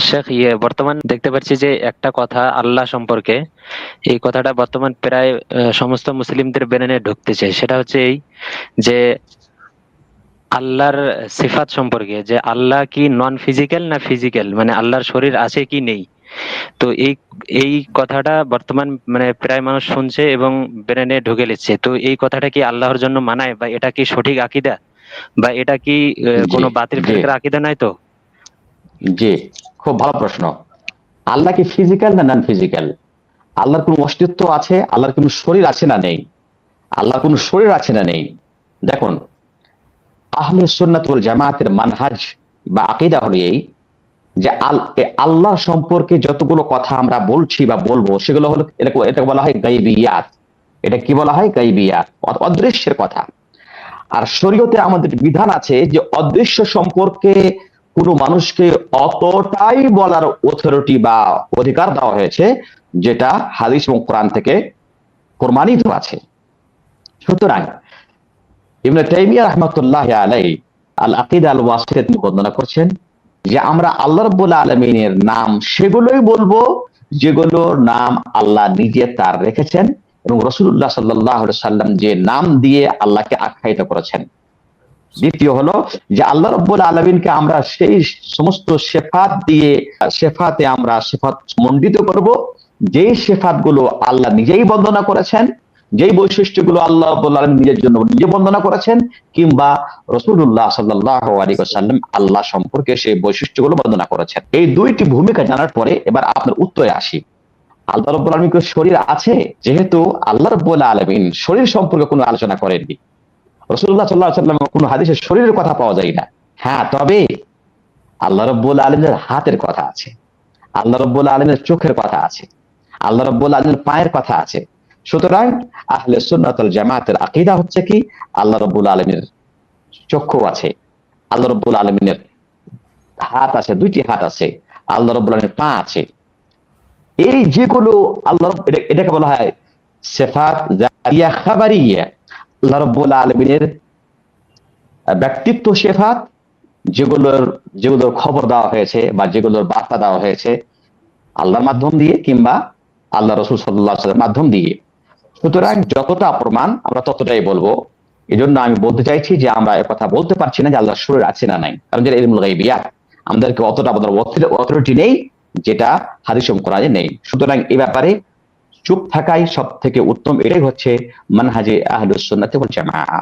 শেখ, বর্তমান দেখতে পাচ্ছি যে একটা কথা আল্লাহ সম্পর্কে, এই কথাটা বর্তমান প্রায় সমস্ত মুসলিমদের ব্রেনে ঢুকতেছে। সেটা হচ্ছে এই যে আল্লাহর সিফাত সম্পর্কে, যে আল্লাহ কি নন ফিজিক্যাল না ফিজিক্যাল, মানে আল্লাহর শরীর আছে কি নেই। তো এই এই কথাটা বর্তমান মানে প্রায় মানুষ শুনছে এবং ব্রেনে ঢুকে নিচ্ছে। তো এই কথাটা কি আল্লাহর জন্য মানায়, বা এটা কি সঠিক আকীদা, বা এটা কি জি, কোনো বাতিল জি, ফিরকার আকীদা নাই তো? জি, খুব ভালো প্রশ্ন। আল্লাহ কি ফিজিক্যাল না নন ফিজিক্যাল? আল্লাহর কোন অস্তিত্ব আছে? আল্লাহর কোন শরীর আছে না নেই? আল্লাহর কোন শরীর আছে না নেই? দেখুন, আহলে সুন্নাত ওয়াল জামাতের মানহাজ বা আকীদা হলো এই যে আল্লাহ সম্পর্কে যতগুলো কথা আমরা বলছি বা বলবো সেগুলো হলো এটাকে বলা হয় গায়বিয়াত। এটা কি বলা হয়? গায়বিয়াত, অদৃশ্যের কথা। আর শরীয়তে আমাদের বিধান আছে যে অদৃশ্য সম্পর্কে কোনো মানুষকে অতটাই বলার অথরিটি বা অধিকার দেওয়া হয়েছে যেটা হাদিস এবং কোরআন থেকে প্রমাণিত আছে। সুতরাং ইবনে তাইমিয়া রাহমাতুল্লাহ আলাইহি আল আকীদা আল ওয়াসিতিয়া তিনি বর্ণনা করছেন যে আমরা আল্লাহ রাব্বুল আলামিনের নাম সেগুলোই বলবো যেগুলোর নাম আল্লাহ নিজে তার রেখেছেন এবং রাসূলুল্লাহ সাল্লাল্লাহু আলাইহি সাল্লাম যে নাম দিয়ে আল্লাহকে আখ্যায়িত করেছেন। দ্বিতীয় হলো যে আল্লাহ রাব্বুল আলামিনকে আমরা সেই সমস্ত সিফাত দিয়ে সিফাতে আমরা সিফাত মণ্ডিত করব যেই সিফাত গুলো আল্লাহ নিজেই বর্ণনা করেছেন, যেই বৈশিষ্ট্যগুলো আল্লাহ রাব্বুল আলামিন নিজের জন্য নিজে বর্ণনা করেছেন, কিংবা রাসূলুল্লাহ সাল্লাল্লাহু আলাইহি ওয়াসাল্লাম আল্লাহ সম্পর্কে সেই বৈশিষ্ট্যগুলো বর্ণনা করেছেন। এই দুইটি ভূমিকা জানার পরে এবার আপনার উত্তরে আসি। আল্লাহ রাব্বুল আলামিনের শরীর আছে? যেহেতু আল্লাহ রাব্বুল আলামিন শরীর সম্পর্কে কোনো আলোচনা করেননি, রাসূলুল্লাহ সাল্লাল্লাহু আলাইহি ওয়াসাল্লাম কোনো হাদিসে শরীরের কথা পাওয়া যায় না। হ্যাঁ, তবে আল্লাহ রাব্বুল আলামিনের হাতের কথা আছে, আল্লাহ রাব্বুল আলামিনের চোখের কথা আছে, আল্লাহ রাব্বুল আলামিনের পায়ের কথা আছে। সুতরাং আহলে সুন্নাত ওয়াল জামাতের আকীদা হচ্ছে কি আল্লাহ রাব্বুল আলামিনের চক্ষু আছে, আল্লাহ রাব্বুল আলামিনের হাত আছে, দুইটি হাত আছে, আল্লাহ রাব্বুল আলামিনের পা আছে। এই যেগুলো আল্লাহ এটাকে বলা হয় সিফাত জাতিয়া খাবারিয়া। আল্লাহ রাব্বুল আলামিনের ব্যক্তিত্ব সিফাত যেগুলোর খবর দেওয়া হয়েছে বা যেগুলোর বার্তা দেওয়া হয়েছে আল্লাহর মাধ্যম দিয়ে কিংবা আল্লাহ রাসূল সাল্লাল্লাহু আলাইহি ওয়াসাল্লামের মাধ্যম দিয়ে। সুতরাং যতটা প্রমাণ আমরা ততটাই বলবো। এজন্য আমি বলতে চাইছি যে আমরা কথা বলতে পারছি না যে আল্লাহর শরীর আছে না নাই, কারণ যেটা ইলমুল গায়বিয়াত, আমাদেরকে অতটা অথরিটি নেই যেটা হাদিস এবং কোরআনে নেই। সুতরাং এই ব্যাপারে চুপ থাকাই সব থেকে উত্তম। এটাই হচ্ছে মানহাজে আহলুস সুন্নাত ওয়াল জামাআহ।